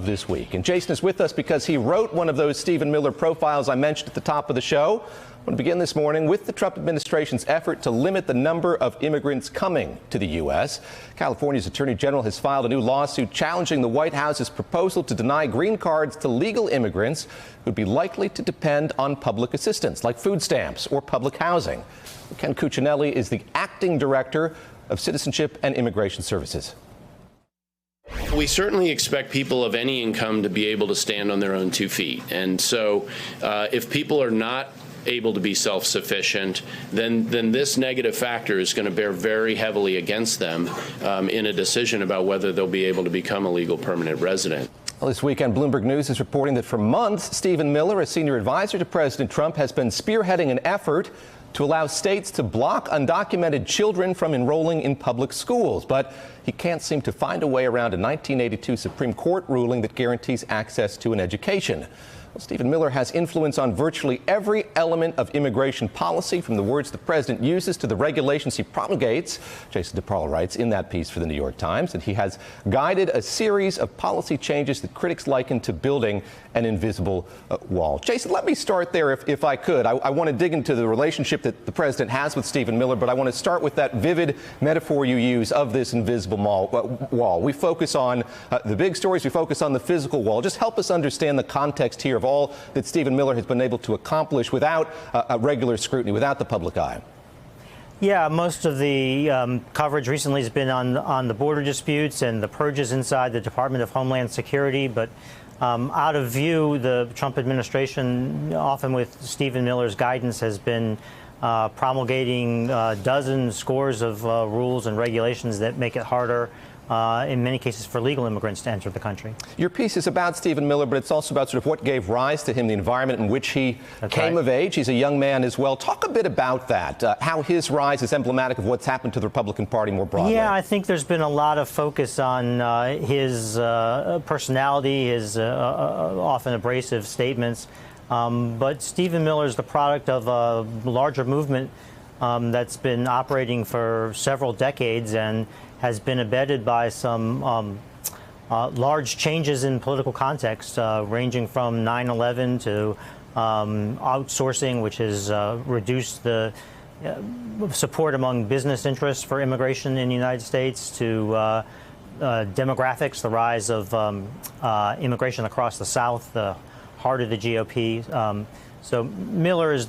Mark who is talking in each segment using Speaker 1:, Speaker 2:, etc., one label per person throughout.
Speaker 1: this week. And Jason is with us because he wrote one of those Stephen Miller profiles I mentioned at the top of the show. I want to begin this morning with the Trump administration's effort to limit the number of immigrants coming to the U.S. California's Attorney General has filed a new lawsuit challenging the White House's proposal to deny green cards to legal immigrants who'd be likely to depend on public assistance, like food stamps or public housing. Ken Cuccinelli is the acting director of Citizenship and Immigration Services.
Speaker 2: We certainly expect people of any income to be able to stand on their own 2 feet. And so if people are not able to be self-sufficient, then this negative factor is going to bear very heavily against them in a decision about whether they'll be able to become a legal permanent resident.
Speaker 1: Well, this weekend, Bloomberg News is reporting that for months, Stephen Miller, a senior advisor to President Trump, has been spearheading an effort to allow states to block undocumented children from enrolling in public schools. But he can't seem to find a way around a 1982 Supreme Court ruling that guarantees access to an education. Well, Stephen Miller has influence on virtually every element of immigration policy, from the words the president uses to the regulations he promulgates. Jason DePaul writes in that piece for the New York Times that he has guided a series of policy changes that critics liken to building an invisible wall. Jason, let me start there if I could. I want to dig into the relationship that the president has with Stephen Miller, but I want to start with that vivid metaphor you use of this invisible wall. We focus on the big stories. We focus on the physical wall. Just help us understand the context here of all that Stephen Miller has been able to accomplish without regular scrutiny, without the public eye.
Speaker 3: Yeah, most of the coverage recently has been on the border disputes and the purges inside the Department of Homeland Security. But out of view, the Trump administration, often with Stephen Miller's guidance, has been promulgating scores of rules and regulations that make it harder in many cases for legal immigrants to enter the country. Your
Speaker 1: piece is about Stephen Miller, but it's also about sort of what gave rise to him, the environment in which he came of age. He's a young man as well. Talk a bit about that, how his rise is emblematic of what's happened to the Republican Party more broadly.
Speaker 3: Yeah, I think there's been a lot of focus on his personality, his often abrasive statements. But Stephen Miller is the product of a larger movement that's been operating for several decades and has been abetted by some large changes in political context, ranging from 9/11 to outsourcing, which has reduced the support among business interests for immigration in the United States, to demographics, the rise of immigration across the South, the heart of the GOP. So Miller is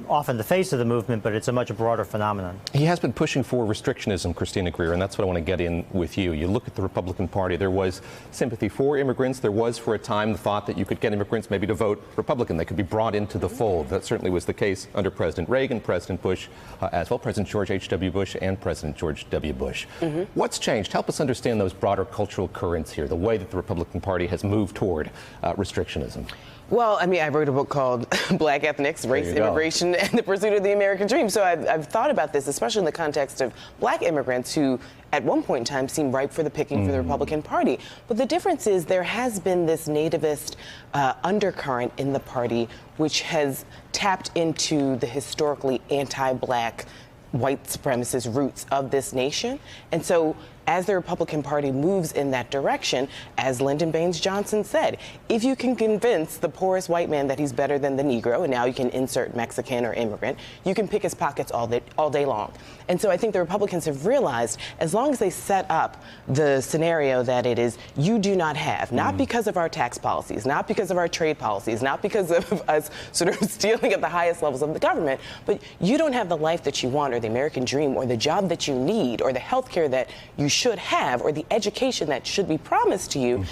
Speaker 3: often the face of the movement, but it's a much broader phenomenon.
Speaker 1: He has been pushing for restrictionism, Christina Greer, and that's what I want to get in with you. You look at the Republican Party. There was sympathy for immigrants. There was, for a time, the thought that you could get immigrants maybe to vote Republican. They could be brought into the fold. That certainly was the case under President Reagan, President Bush as well, President George H.W. Bush and President George W. Bush. What's changed? Help us understand those broader cultural currents here, the way that the Republican Party has moved toward restrictionism.
Speaker 4: Well, I mean, I wrote a book called Black Ethnics, Race, Immigration, and the Pursuit of the American Dream. So I've thought about this, especially in the context of black immigrants who, at one point in time, seemed ripe for the picking for the Republican Party. But the difference is there has been this nativist undercurrent in the party, which has tapped into the historically anti-black white supremacist roots of this nation. And so as the Republican Party moves in that direction, as Lyndon Baines Johnson said, if you can convince the poorest white man that he's better than the Negro, and now you can insert Mexican or immigrant, you can pick his pockets all day long. And so I think the Republicans have realized, as long as they set up the scenario that it is you do not have, not because of our tax policies, not because of our trade policies, not because of us sort of stealing at the highest levels of the government, but you don't have the life that you want, or the American dream, or the job that you need, or the health care that you should have, or the education that should be promised to you.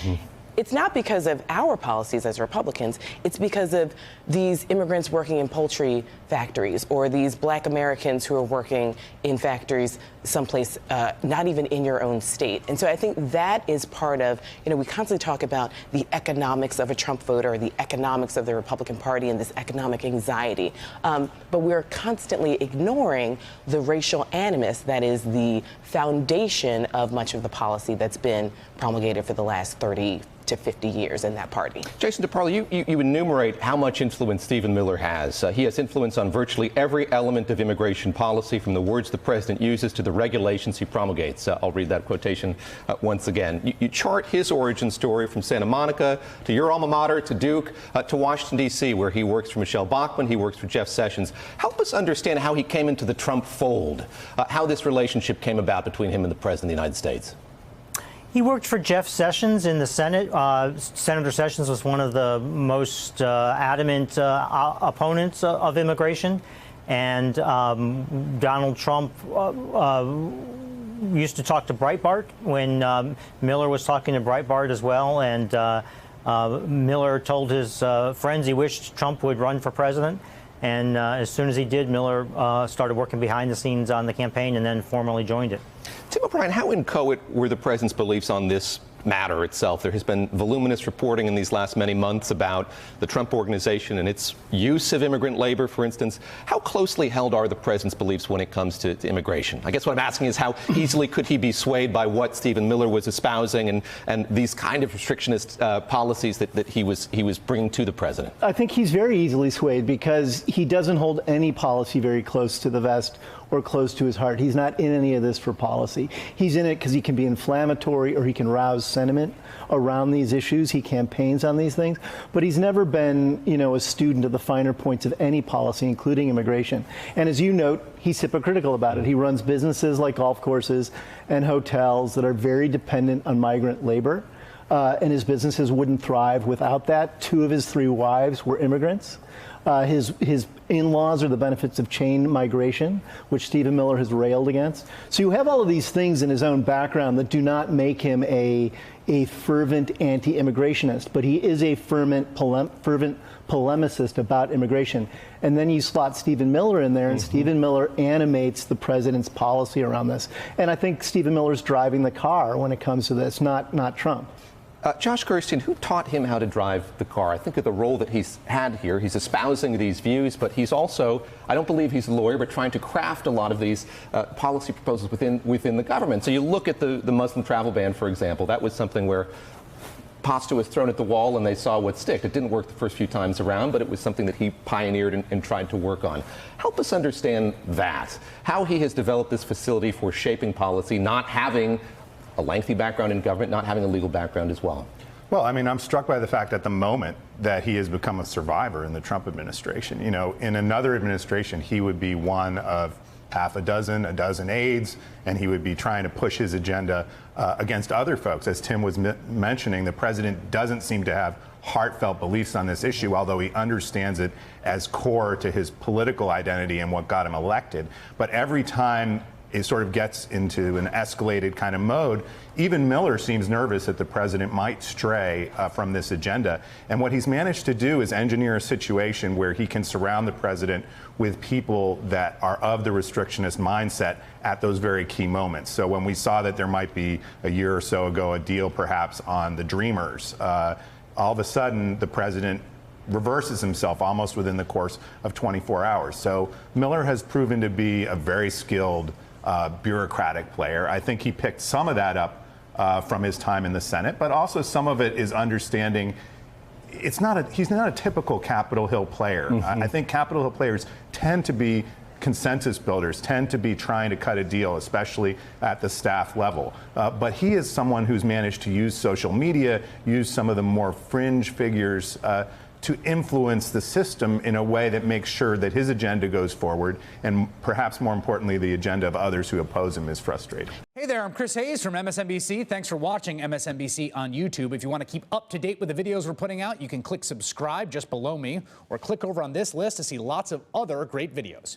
Speaker 4: It's not because of our policies as Republicans. It's because of these immigrants working in poultry factories, or these black Americans who are working in factories someplace not even in your own state. And so I think that is part of, we constantly talk about the economics of a Trump voter, or the economics of the Republican Party, and this economic anxiety. But we're constantly ignoring the racial animus that is the foundation of much of the policy that's been promulgated for the last 30 to to 50 years in that party.
Speaker 1: Jason DeParle, you enumerate how much influence Stephen Miller has. He has influence on virtually every element of immigration policy, from the words the president uses to the regulations he promulgates. I'll read that quotation once again. You chart his origin story from Santa Monica to your alma mater to Duke to Washington, D.C., where he works for Michelle Bachmann, he works for Jeff Sessions. Help us understand how he came into the Trump fold, how this relationship came about between him and the President of the United States.
Speaker 3: He worked for Jeff Sessions in the Senate. Senator Sessions was one of the most adamant opponents of immigration. And Donald Trump used to talk to Breitbart when Miller was talking to Breitbart as well. And Miller told his friends he wished Trump would run for president. And as soon as he did, Miller started working behind the scenes on the campaign and then formally joined it.
Speaker 1: Tim O'Brien, how inchoate were the president's beliefs on this matter itself? There has been voluminous reporting in these last many months about the Trump Organization and its use of immigrant labor, for instance. How closely held are the president's beliefs when it comes to immigration? I guess what I'm asking is how easily could he be swayed by what Stephen Miller was espousing and these kind of restrictionist policies that he was bringing to the president?
Speaker 5: I think he's very easily swayed because he doesn't hold any policy very close to the vest or close to his heart. He's not in any of this for policy. He's in it because he can be inflammatory or he can rouse sentiment around these issues. He campaigns on these things, but he's never been, a student of the finer points of any policy, including immigration. And as you note, he's hypocritical about it. He runs businesses like golf courses and hotels that are very dependent on migrant labor. And his businesses wouldn't thrive without that. 2 of his 3 wives were immigrants. His in-laws are the benefits of chain migration, which Stephen Miller has railed against. So you have all of these things in his own background that do not make him a fervent anti-immigrationist, but he is a fervent polemicist about immigration. And then you slot Stephen Miller in there, and Stephen Miller animates the president's policy around this. And I think Stephen Miller's driving the car when it comes to this, not Trump.
Speaker 1: Josh Gerstein, who taught him how to drive the car? I think of the role that he's had here. He's espousing these views, but he's also, I don't believe he's a lawyer, but trying to craft a lot of these policy proposals within the government. So you look at the Muslim travel ban, for example. That was something where pasta was thrown at the wall and they saw what stick. It didn't work the first few times around, but it was something that he pioneered and tried to work on. Help us understand that, how he has developed this facility for shaping policy, not having a lengthy background in government, not having a legal background as well.
Speaker 6: Well, I mean, I'm struck by the fact at the moment that he has become a survivor in the Trump administration. In another administration, he would be one of a dozen aides, and he would be trying to push his agenda against other folks. As Tim was mentioning, the president doesn't seem to have heartfelt beliefs on this issue, although he understands it as core to his political identity and what got him elected. But every time it sort of gets into an escalated kind of mode, even Miller seems nervous that the president might stray from this agenda. And what he's managed to do is engineer a situation where he can surround the president with people that are of the restrictionist mindset at those very key moments. So when we saw that there might be a year or so ago a deal perhaps on the Dreamers, all of a sudden the president reverses himself almost within the course of 24 hours. So Miller has proven to be a very skilled bureaucratic player. I think he picked some of that up from his time in the Senate, but also some of it is understanding he's not a typical Capitol Hill player. I think Capitol Hill players tend to be consensus builders, tend to be trying to cut a deal, especially at the staff level. But he is someone who's managed to use social media, use some of the more fringe figures to influence the system in a way that makes sure that his agenda goes forward, and perhaps more importantly, the agenda of others who oppose him is frustrated.
Speaker 7: Hey there, I'm Chris Hayes from MSNBC. Thanks for watching MSNBC on YouTube. If you want to keep up to date with the videos we're putting out, you can click subscribe just below me, or click over on this list to see lots of other great videos.